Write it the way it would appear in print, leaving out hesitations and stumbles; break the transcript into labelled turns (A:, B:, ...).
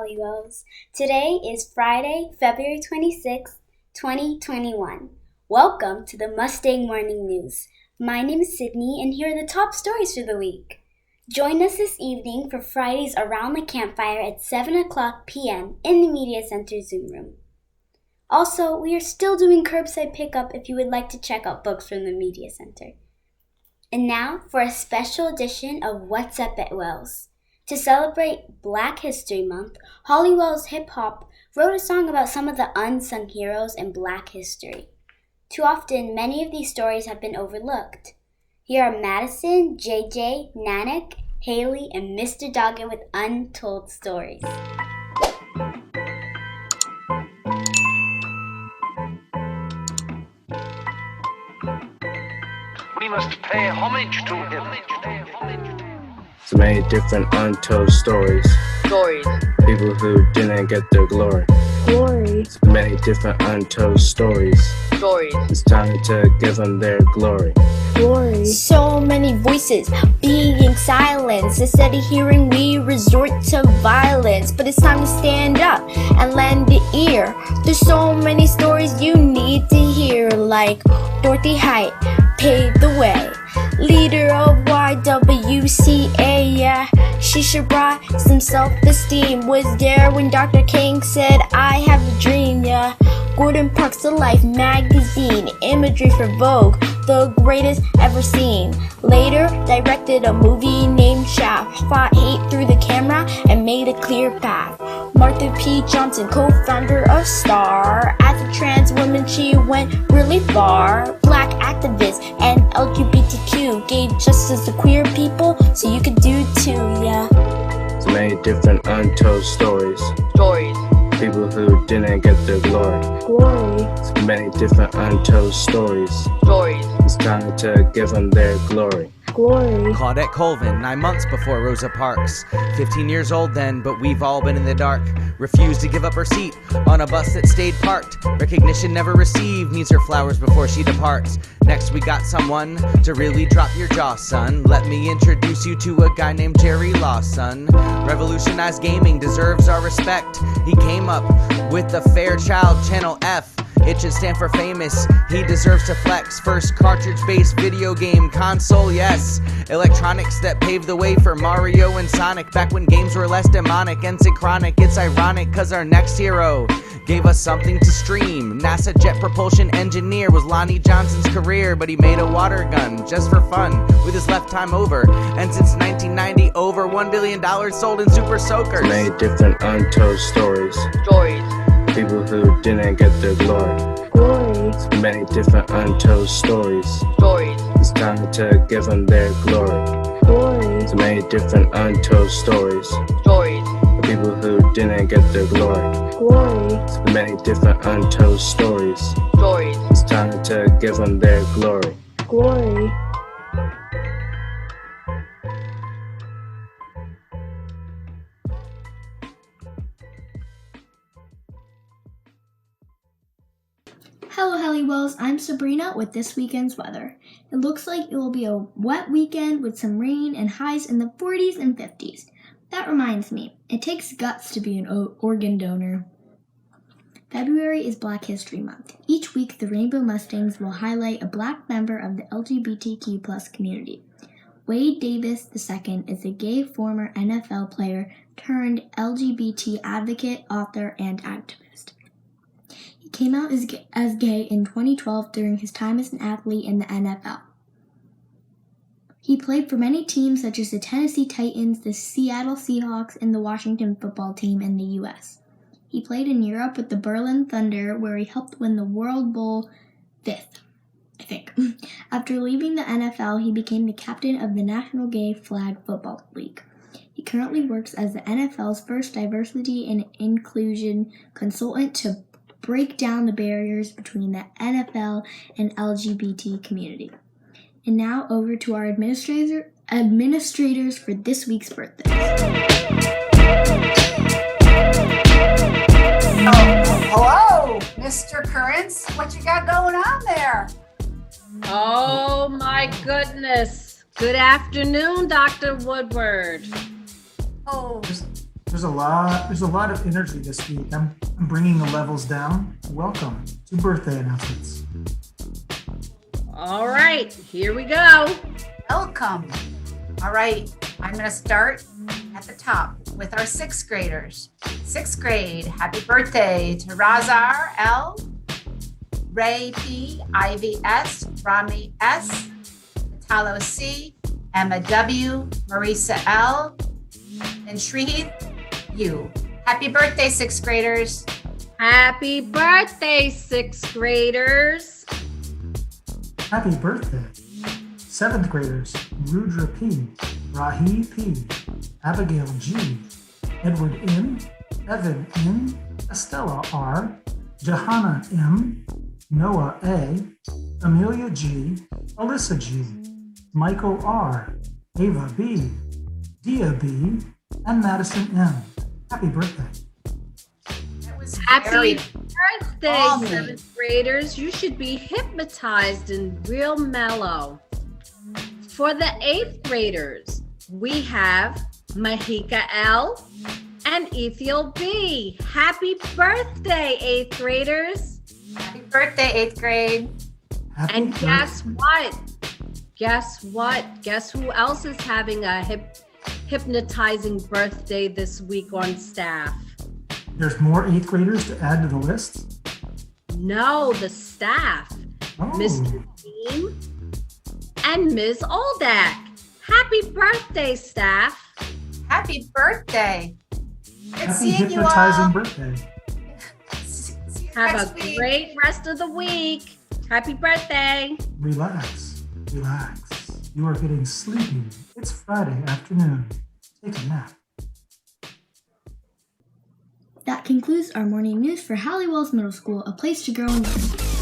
A: Hollywells. Today is Friday, February 26th, 2021. Welcome to the Mustang Morning News. My name is Sydney, and here are the top stories for the week. Join us this evening for Friday's Around the Campfire at 7 o'clock p.m. in the Media Center Zoom room. Also, we are still doing curbside pickup if you would like to check out books from the Media Center. And now for a special edition of What's Up at Wells. To celebrate Black History Month, Hollywells Hip Hop wrote a song about some of the unsung heroes in Black history. Too often, many of these stories have been overlooked. Here are Madison, JJ, Nanak, Haley, and Mr. Doggett with Untold Stories.
B: We must pay homage to him.
C: So many different untold stories. People who didn't get their glory. So many different untold stories. It's time to give them their glory.
D: So many voices being silenced. Instead of hearing, we resort to violence. But it's time to stand up and lend an ear. There's so many stories you need to hear, like Dorothy Height paved the way, leader of YWCA, yeah. She sure brought some self-esteem. Was there when Dr. King said, I have a dream, yeah. Gordon Parks' The Life magazine, imagery for Vogue, the greatest ever seen. Later, directed a movie named Shaft, fought hate through the camera and made a clear path. Martha P. Johnson, co-founder of STAR. As a trans woman, she went really far. Black activists and LGBTQ gave justice to queer people, so you could do too, yeah.
C: So many different untold stories. People who didn't get their glory. So many different untold stories. It's time to give them their glory.
E: Claudette Colvin, 9 months before Rosa Parks. 15 years old then, but we've all been in the dark. Refused to give up her seat on a bus that stayed parked. Recognition never received, needs her flowers before she departs. Next we got someone to really drop your jaw, son. Let me introduce you to a guy named Jerry Lawson. Revolutionized gaming, deserves our respect. He came up with the Fairchild Channel F. It should stand for famous, he deserves to flex. First cartridge-based video game console, yes. Electronics that paved the way for Mario and Sonic. Back when games were less demonic and synchronic. It's ironic cause our next hero gave us something to stream. NASA jet propulsion engineer was Lonnie Johnson's career, but he made a water gun just for fun with his left time over. And since 1990, over $1 billion sold in Super Soakers.
C: So many different untold stories. People who didn't get their glory. So many different untold stories. It's time to give them their glory. So many different untold stories. People who didn't get their glory. So many different untold stories. It's time to give them their glory.
F: Hello Hollywells, I'm Sabrina with this weekend's weather. It looks like it will be a wet weekend with some rain and highs in the 40s and 50s. That reminds me, it takes guts to be an organ donor. February is Black History Month. Each week, the Rainbow Mustangs will highlight a Black member of the LGBTQ+ community. Wade Davis II is a gay former NFL player turned LGBT advocate, author, and activist. He came out as gay in 2012 during his time as an athlete in the NFL. He played for many teams such as the Tennessee Titans, the Seattle Seahawks, and the Washington football team in the U.S. He played in Europe with the Berlin Thunder, where he helped win the World Bowl fifth, I think. After leaving the NFL, he became the captain of the National Gay Flag Football League. He currently works as the NFL's first diversity and inclusion consultant to break down the barriers between the NFL and LGBT community. And now over to our administrators for this week's birthdays.
G: Hello, Mr. Currents. What you got going on there?
H: Oh my goodness. Good afternoon, Dr. Woodward.
G: Oh,
I: There's a lot of energy this week. I'm bringing the levels down. Welcome to birthday announcements.
H: All right, here we go.
G: Welcome. All right, I'm going to start at the top with our sixth graders. Sixth grade, happy birthday to Razar L, Ray P, Ivy S, Rami S, Natalo C, Emma W, Marisa L, and Shreed U. Happy birthday, sixth graders.
H: Happy birthday, sixth graders.
I: Happy birthday. Seventh graders, Rudra P, Rahi P, Abigail G, Edward M, Evan N, Estella R, Johanna M, Noah A, Amelia G, Alyssa G, Michael R, Ava B, Dia B, and Madison M. Happy birthday.
G: That was
H: Happy birthday, seventh graders. You should be hypnotized and real mellow. For the eighth graders, we have Mahika L and Ethiel B. Happy birthday, eighth graders.
G: Happy birthday, eighth grade.
H: And guess what? Guess who else is having a hypnotizing birthday this week on staff?
I: There's more eighth graders to add to the list?
H: No, the staff.
I: Oh.
H: Mr. Dean and Ms. Oldak. Happy birthday, staff.
G: Happy birthday. Good
I: Happy
G: seeing you
I: hypnotizing
G: all.
I: birthday.
G: See you
H: Have
G: next
H: a
G: week.
H: great rest of the week. Happy birthday.
I: Relax. You are getting sleepy. It's Friday afternoon. Take a nap.
F: That concludes our morning news for Halliwells Middle School, a place to grow and learn.